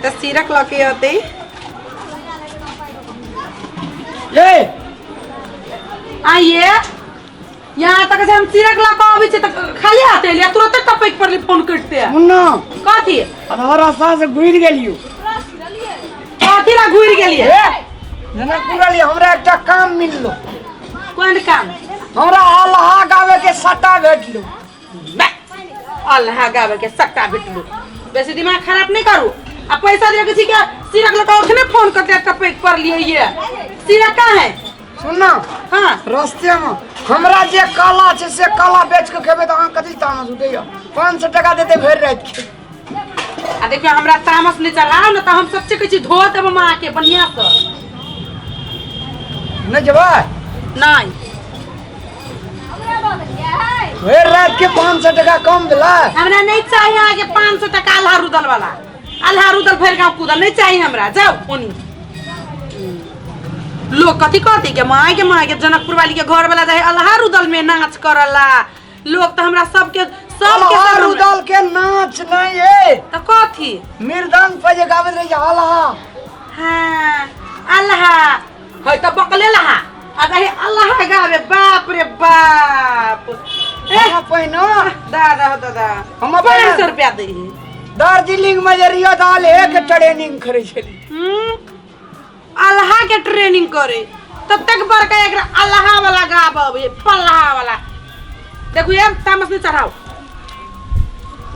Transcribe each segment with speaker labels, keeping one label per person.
Speaker 1: तो सीरक लके होते
Speaker 2: ये
Speaker 1: आइए यहाँ तक से हम सीरक लका अभी से तक खाली आते लिया तुरंत टपक पर फोन करते हैं
Speaker 2: सुनना
Speaker 1: कथी
Speaker 2: आधार रास्ता से घुर गेलियो
Speaker 1: कथी ला घुर गेलिए
Speaker 2: जनकपुर लिए हमरा एकटा काम मिललो
Speaker 1: कोन काम
Speaker 2: हमरा अल्लाह गावे के सट्टा भेटलो
Speaker 1: अल्लाह गावे के सट्टा भेटलो वैसे दिमाग खराब नहीं करू अब पैसा दे किसी का सीरक लका उठने फोन करते टपक पर लिए ये सीरक कहाँ है
Speaker 2: सुनना
Speaker 1: हाँ
Speaker 2: रास्ते में हमरा जे काला छे से काला बेच के खेबे त अहाँ कथि तामस उठैया 500 टका देते भर रात के
Speaker 1: आ देखियो हमरा तामस नहीं चलाओ ना तो हम सबसे किसी धो देब मां के बढ़िया से
Speaker 2: नहीं जबा
Speaker 1: नहीं
Speaker 2: भर रात के 500 टका कम दिला
Speaker 1: हमरा नहीं चाहिए आगे 500 टका अल्लाह रुदल वाला अल्लाह रुदल भर गांव कूदल नहीं चाहिए हमरा जाओ ओनी लोग कथी कहती के माँ के जनकपुर वाली के घर वाला जाए अल्लाह रुदल में नाच करला लोग तो हमरा सबके
Speaker 2: अल्लाह रुदल के नाच नहीं है
Speaker 1: तो कथी
Speaker 2: मृदंग पे जे गावत रही अल्लाह
Speaker 1: हां अल्लाह है तो बकले लहा अगर अल्लाह गावे बाप रे बाप
Speaker 2: हम पहिनो
Speaker 1: दादा हो दादा
Speaker 2: हम
Speaker 1: 500 रुपया दे
Speaker 2: दार्जिलिंग में जे रिया दाल एक ट्रेनिंग करे छली
Speaker 1: अल्लाह के ट्रेनिंग करे तब तक बड़का एक अल्लाह वाला गावे पल्लाह वाला देखो ये तामस नहीं चढ़ाओ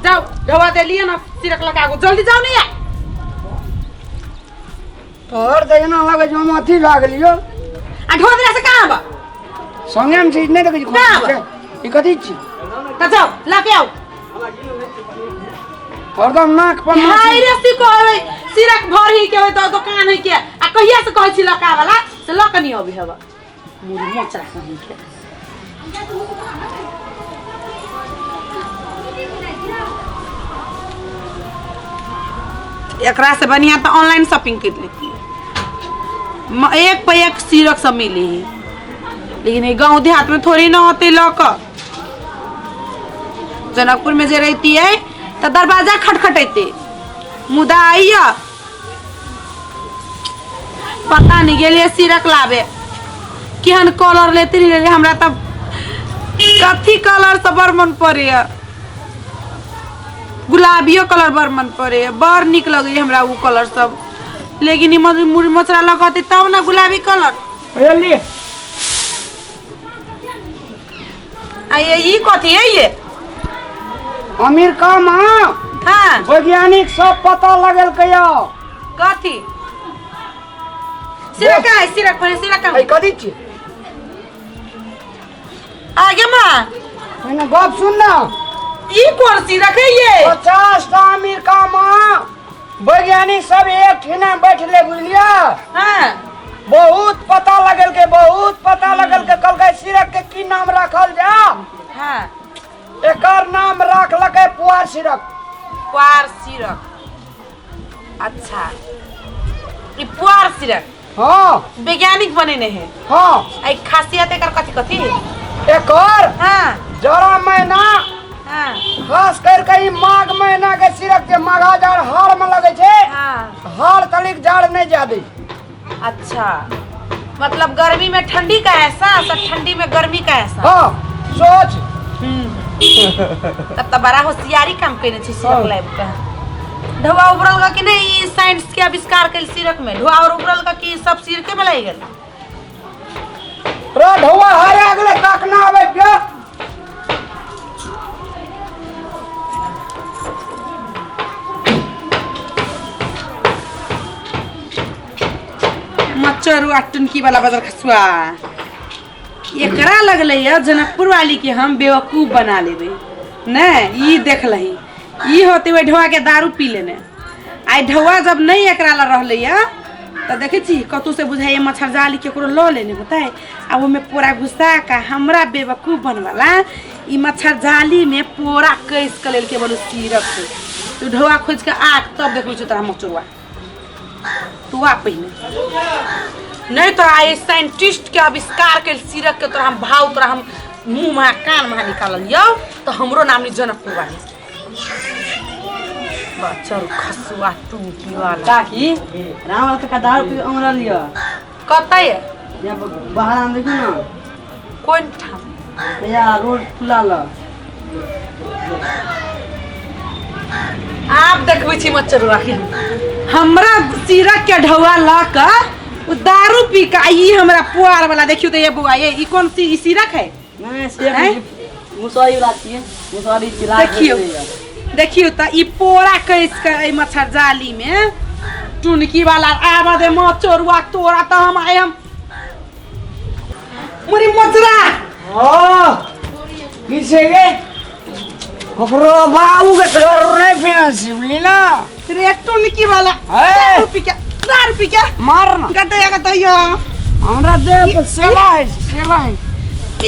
Speaker 1: जाओ ढवा दे लिए ना सिरक लगा को जल्दी जाओ नहीं
Speaker 2: तोहर देखना लगे जो माथी लाग लियो
Speaker 1: आ ढो दे से कहां बा
Speaker 2: संगे में चीज नहीं देखे
Speaker 1: कहाँ
Speaker 2: ई कथि छी
Speaker 1: तो जाओ लाके आओ
Speaker 2: हरदम नाक पर
Speaker 1: हाय रे सिकोवे सिरक भर ही के होय तो दुकान है के आ कहिया से कहै छी लका वाला से लकनी अभी हवा मुरी मोचरा कहीं के एकरा से बढ़िया तो ऑनलाइन शॉपिंग कर लेती एक पे एक सिरक सब मिली लेकिन ये गांव देहात में थोड़ी ना होते लक जनकपुर में जे रहती है तो दरवाजा खटखटेते मुदा आइया पता नहीं गेलिए सिरक लावे केहन कलर लेते रही हमरा तब कथी कलर सब बड़ मन पड़े गुलाबियो कलर बड़ मन पड़े बड़ निक लगे हमरा वो कलर सब लेकिन मुरी मछरा लगाते तब ना गुलाबी कलर
Speaker 2: ले
Speaker 1: ये कथी है ये
Speaker 2: अमेरिका में
Speaker 1: हाँ
Speaker 2: वैज्ञानिक सब पता लगल कयो
Speaker 1: कथी सिरक है सिरक पर सिरक
Speaker 2: ए कथि छी
Speaker 1: आगे मां
Speaker 2: मैंने बात सुनना
Speaker 1: ई कुर्सी रखे ये
Speaker 2: 50 टा अमेरिका में वैज्ञानिक सब एक ठिना बैठले बुझलिया
Speaker 1: हाँ
Speaker 2: बहुत पता लगल के कल के सिरक के की नाम रखल जा
Speaker 1: हाँ
Speaker 2: एकर नाम रखलके पुआर सिरक
Speaker 1: पुआर सिरक अच्छा ई पुआर सिरक
Speaker 2: हाँ
Speaker 1: वैज्ञानिक बने ने है
Speaker 2: हाँ
Speaker 1: आई खासियत एकर कथी कथी
Speaker 2: एकर
Speaker 1: हाँ
Speaker 2: जरा महीना
Speaker 1: हाँ
Speaker 2: खास करके माघ महीना के सिरक के माघा जाड़ हाड़ में लगे छे
Speaker 1: हाँ
Speaker 2: हाड़ तलिक जाड़ नहीं ज्यादा
Speaker 1: अच्छा मतलब गर्मी में ठंडी का एहसास और ठंडी में गर्मी का एहसास
Speaker 2: हाँ सोच
Speaker 1: तब तो बड़ा होशियारी काम करने छी सिरक लैब का ढवा उबरल का कि नहीं साइंस के आविष्कार कल सिरक में ढवा और उबरल का कि सब सिरके में लाई गेल
Speaker 2: रे ढवा हारे अगले तक ना आवे क्या
Speaker 1: मच्छर टुनकी वाला बाजार खसुआ एकरा लगले जनकपुर वाली के हम बेवकूफ बना लेबे ने ई देख लही ई होते हुए ढवा के दारू पी लेने आई ढवा जब नहीं एकरा ला रहले तो देखे छी कतु से बुझाइए मच्छर जाली केकरो ल लेने बताए आ वो में पूरा घुसा का हमरा बेवकूफ बनवाला ई मच्छर जाली में पूरा कैस के लेल के बोलू सिरक तू ढवा खोज के आख तब देखू छ तोरा मचुआ तू आ पहिने नहीं तो आई साइंटिस्ट के आविष्कार के सिरक के तोरा हम भाव तोरा हम मुंह में कान में निकाल लियो तो हमरो नाम नहीं जनकपुर वाली बच्चर खसुआ टुंकी वाला
Speaker 3: काकी राम का दारू पी अमरा लिया
Speaker 1: कतै
Speaker 3: या बाहर आन देखो ना
Speaker 1: कोन ठाम
Speaker 3: या रोड खुला ल
Speaker 1: आप देखबै छी मच्छर राखी हमरा सिरा के ढौआ ला क उ दारू पी का ई हमरा पुआर वाला देखियो त ये बुआ ये ई कौन सी सिरक है
Speaker 3: नहीं से मुसरी लाती है मुसरी चिरा
Speaker 1: देखियो देखियो त ई पोरा कैस के ए मच्छर जाली में टुनकी वाला आवा दे मच्छरवा तोरा त हम आय हम मुरी मच्छरा
Speaker 2: हां किसे गे ओकरो बाबू के घर नहीं पीना सिवली ना
Speaker 1: रे टुनकी वाला
Speaker 2: ए!
Speaker 1: दारू पी के
Speaker 2: मारना
Speaker 1: गतया यो
Speaker 2: हमरा दे पे सेवा है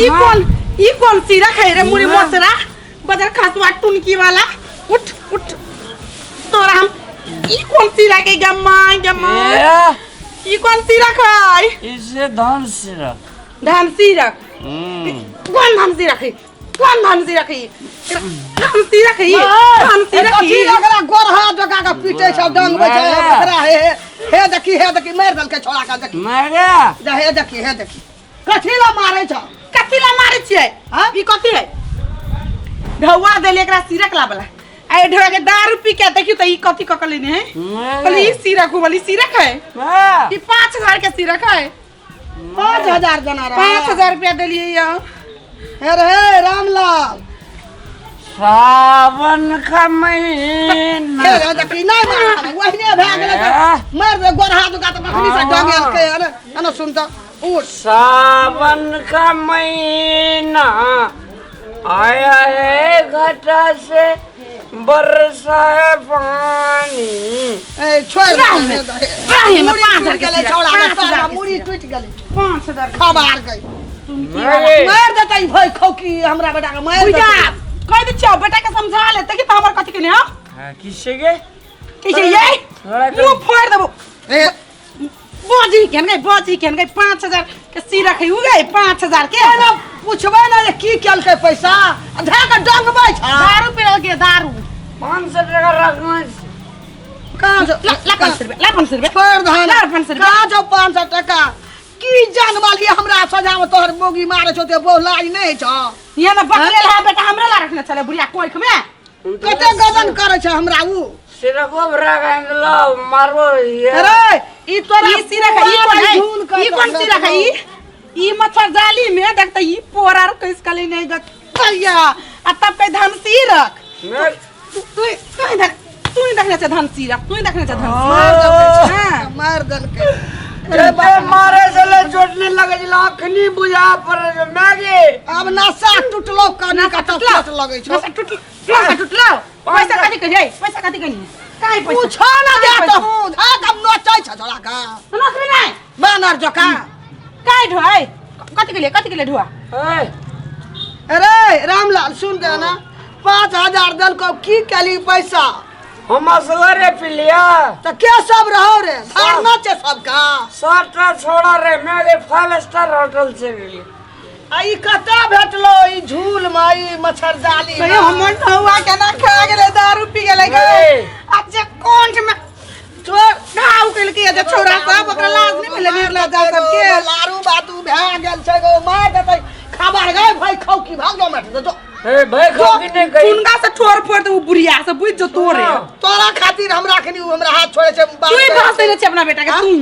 Speaker 1: ई कौन सिरक है रे मुरी मच्छरा बदर खसवा टुनकी वाला उठ उठ तोरा हम ई कौन सिरक है गम्मा ई कौन सिरक है
Speaker 2: इसे धन सिरा
Speaker 1: धान सिरक कौन धान सिरक है कौन धान सिरक है धान सिरक है धान सिरक
Speaker 2: की
Speaker 1: है
Speaker 2: लगला गोरहा जका का पीटे छ डंग बचा बकरा हे देखी मार दल के छोड़ा का देखी मारे जा हे देखी कथीला मारे छ
Speaker 1: कथीला मारे छियै
Speaker 2: हां
Speaker 1: ई कथी है ढौआ देले एकरा सिरक लाबला आई ढौआ के दारू पी के देखियो त ई कथी क लेने है बोली सिरक वाली सिरक है ई 5000 के सिरक है
Speaker 2: 5000 जना रहा
Speaker 1: 5000 रुपया देलिए यो
Speaker 2: हे रामलाल सावन का महीना हे देखी नहीं मार वहीने भाग गेले मार दे गोरहा दुका त बकरी से डंगल के अरे सुन त उठ सावन का महीना आया है घटा से बरसा है पानी ए छोड़
Speaker 1: राही में 5000 के
Speaker 2: छोड़ा मुड़ी टूट गेले
Speaker 1: 5000
Speaker 2: खबर गई मार देता ई भाई खौकी हमरा बेटा के मार
Speaker 1: बुझा कह दे छौ बेटा के समझा ले त कि त हमर कथि के ने
Speaker 2: हां किसे गे
Speaker 1: किसे ये मुंह फोड़ देबो
Speaker 2: ए
Speaker 1: बोजी केन गई 5000 के सिरक है उ गई 5000 के
Speaker 2: ना पूछबे ना ये की केल के पैसा धा के डंगबै छ
Speaker 1: दारू पील के दारू
Speaker 2: 500 टका रखना कहां से
Speaker 1: ला 500 रुपया
Speaker 2: छोड़ धान
Speaker 1: ला 500 रुपया
Speaker 2: कहां जो 500 टका की जान वाली हमरा सजाव तोहर मोगी मारे छ ते बोलाई नहीं छ
Speaker 1: ये ना बकरे ला बेटा हमरा ला रखने चले बुढ़िया कोइख में
Speaker 2: कते गजन करे छ हमरा उ सिरको भरा गंगलो मारबो ये अरे ई तोरा
Speaker 1: ई सिरक है ई कौन सिरक है ई मच्छर जाली में देखत ई पोरार कैस कले नहीं गया आ तब के धन सिरक तू देखने छ धन सिरक तू देखने छ धन
Speaker 2: मार दल के जब मारे चले चोटने लगे जिला अखनी बुझा पर मैगे अब नसा टूटलो कानी का टूट लगे छ
Speaker 1: नसा टूटलो पैसा कथि कहिए पैसा कथि कहिए काई पैसा
Speaker 2: पूछो ना दे तो हूं धा कब नचै छ छोड़ा का
Speaker 1: नसबे नहीं
Speaker 2: बानर जका
Speaker 1: काई ढोय कथि के लिए ढोआ
Speaker 2: अरे रामलाल सुन दे ना 5000 दल को की कली पैसा हम असगरे पिलिया तो क्या सब रहो रे धारना छे सबका सातटा छोड़ा रे मेरे 5 स्टार होटल से गेली आई कता भेटलो ई झूल माई मच्छर जाली
Speaker 1: कहियो हमन हुआ के ना खा गेले दारू पी गेले अच्छा कोंठ में तो गाउ के लिए जे छोरा सब ओकरा लाज नहीं मिले निकला जा सब के
Speaker 2: लारू बातू भे गेल छै गो मार देतै खबर गए भाई खौकी भाग जाओ मत जो ए भाई खौकी नहीं गई
Speaker 1: उनका से ठोर फोड़ दे बुढ़िया से बुझ जो तोरे
Speaker 2: तोरा खातिर हमरा खनी हमरा हाथ छोड़े छै
Speaker 1: तू ही भास देले छ अपना बेटा के तू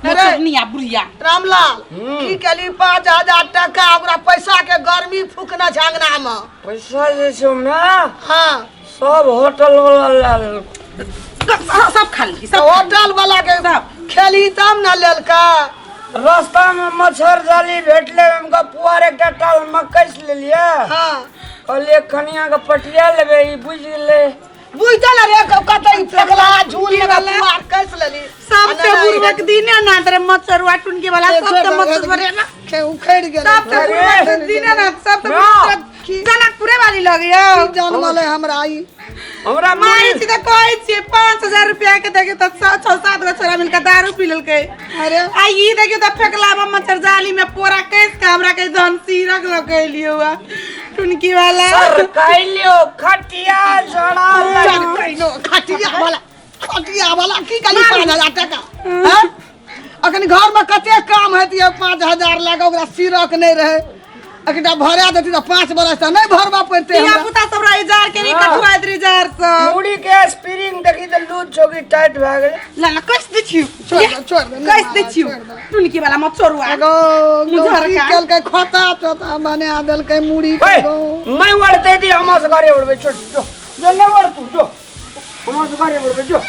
Speaker 1: मच्छरनिया बुढ़िया
Speaker 2: रामलाल की कली 5000 टका ओकरा पैसा के गर्मी फूकना झांगना में पैसा जे छै ना हां सब होटल वाला
Speaker 1: सब खाली सब
Speaker 2: होटल वाला के खेली तब ना लेलका रास्ता में मच्छर जाली भेटले हमका पुआर एकटा टाल मकैस ले लिया हां कहलिए कनिया के पटिया लेबे ई बुझ गेले बुझल रे कतई फेकला झूल लगा पुआर कैस लेली
Speaker 1: सबसे बुरबक दिने ना तेरे मच्छर वाटुन के वाला सबसे मच्छर भरे ना
Speaker 2: के उखड़ गेले
Speaker 1: सबसे बुरबक दिने ना सबसे जनकपुरे वाली लगियो
Speaker 2: जान वाले हमरा आई
Speaker 1: हमरा माई सीधा कहै छी 5000 रुपया के देके त 6-7 गो छोरा मिलके दारू पी लेलकै
Speaker 2: अरे
Speaker 1: आ ई देखियो त फेकला में मच्छर जाली में पोरा कैस के हमरा के धन सिरक लगैलियो टुनकी वाला
Speaker 4: सर काइलो खटिया जड़ा
Speaker 2: खटिया वाला की कली 5000 टका हैं अखन घर में कते काम है 5000 लगा ओकरा सिरक नहीं रहे एकटा भरा देती तो 5 बरस से नहीं भरवा पड़ते
Speaker 1: या पुता सब रही जार के नहीं कटवा दरी जार से
Speaker 4: मुड़ी के स्प्रिंग देखी तो लूज चौकी टाइट भ गेल
Speaker 1: ला ना कस दे छियो
Speaker 2: छोड़ दे
Speaker 1: कस दे छियो टुनकी वाला मत छोड़वा
Speaker 2: एगो कल के खोता तो माने आदल के मुड़ी
Speaker 4: ओए मैं वड़ते दी हम से गाड़ी उड़बे छोड़ जो जो न वड़ तू जो हम से गाड़ी उड़बे जो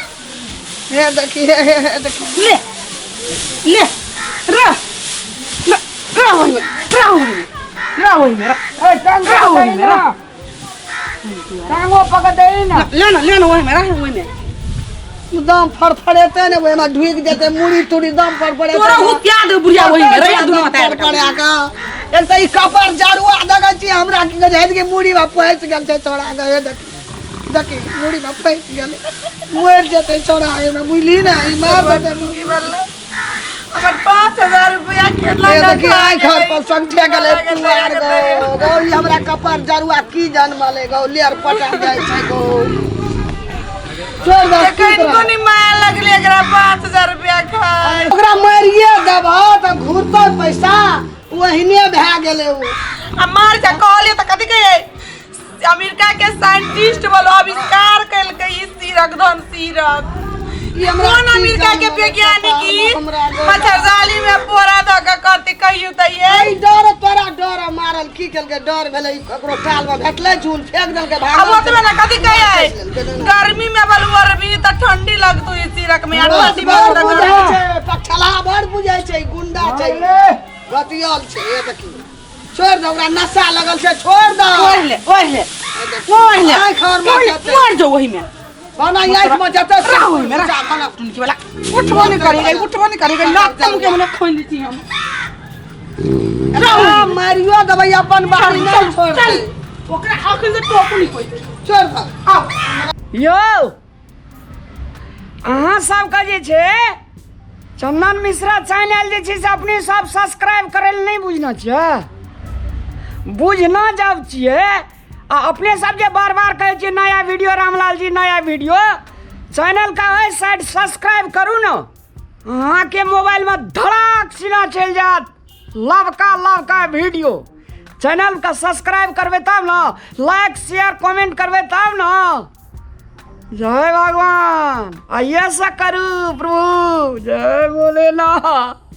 Speaker 2: हे देखी हे देखी
Speaker 1: ले रा राहुल मेरा
Speaker 4: ए टांग
Speaker 1: राहुल मेरा
Speaker 4: टांगो पकड़ दे ना
Speaker 1: लेना वही मेरा वही में
Speaker 2: दम फड़फड़ेते ने ओए में ढुक देते मुड़ी तुड़ी दम फड़फड़ेते
Speaker 1: तोरा हुतिया दे बुढ़िया वही में रे दुनो मत
Speaker 2: पड़े का ऐसे ही कपर जारुआ दगा छी हमरा की गजैद के मुड़ी में पहुंच गेल छै छोड़ा गए देखी मुड़ी में पहुंच गेल मोर जेते छोड़ा में बुझली ना ई मार देते
Speaker 1: अगर 5000 रुपया केतना
Speaker 2: ये देखी आई घर पर संठे गेले पुआर गो ई हमरा कपर जारुआ की जान माले गो लेर पटा जाय छै गो छोड़ दे
Speaker 1: कनको नहीं माया लगले एकरा 5000 रुपया खाए
Speaker 2: ओकरा मारिए देबो त घुरतो पैसा वहिने भे गेले उ
Speaker 1: आ मार के कहले त कथि कहे अमेरिका के साइंटिस्ट बोलो आविष्कार कैल के ई सीरक धन सीरक कौन अमेरिका के वैज्ञानिक ई मच्छरजाली में पोरा ध के करते कहियो त ये
Speaker 2: डर तोरा डर मारल की केल के डर भेले ककरो टाल में भेटले झूल फेंक देल के भाग
Speaker 1: अब ओतबे ना कथि कहे गर्मी में बलवर भी त ठंडी लगतो ई सीरक में आटवाटी में
Speaker 2: पठला बड़ बुझाय छै गुंडा छै गतियल छै ए देखी छोड़ दे ओकरा नशा लगल छै छोड़ दे
Speaker 1: ओढ़ ले मर जो वही में
Speaker 2: बना यही में जते
Speaker 1: राहुल मेरा टुनकी वाला उठबो नहीं करेगा लात मुके हमने खोल दी हम
Speaker 2: राहुल मारियो दबई अपन बाहर नहीं छोड़
Speaker 1: चल ओकरा आखिर से टोकू नहीं कोई
Speaker 2: छोड़ दे
Speaker 1: आओ
Speaker 4: यो अहाँ सबके जे छै चंदन मिश्रा चैनल जे छै से अपने सब सब्सक्राइब करै ल नहीं बुझना छियै बुझना जब छियै आ अपने सब जे बार बार कहै छियै नया वीडियो रामलाल जी नया वीडियो चैनल का है साइड सब्सक्राइब करू न अहाँ के मोबाइल में धड़ाक सीना चल जात लवका वीडियो चैनल का सब्सक्राइब करबे तब ना लाइक शेयर कमेंट करबे तब ना जय भगवान आइए सा करू प्रभु जय भोलेनाथ।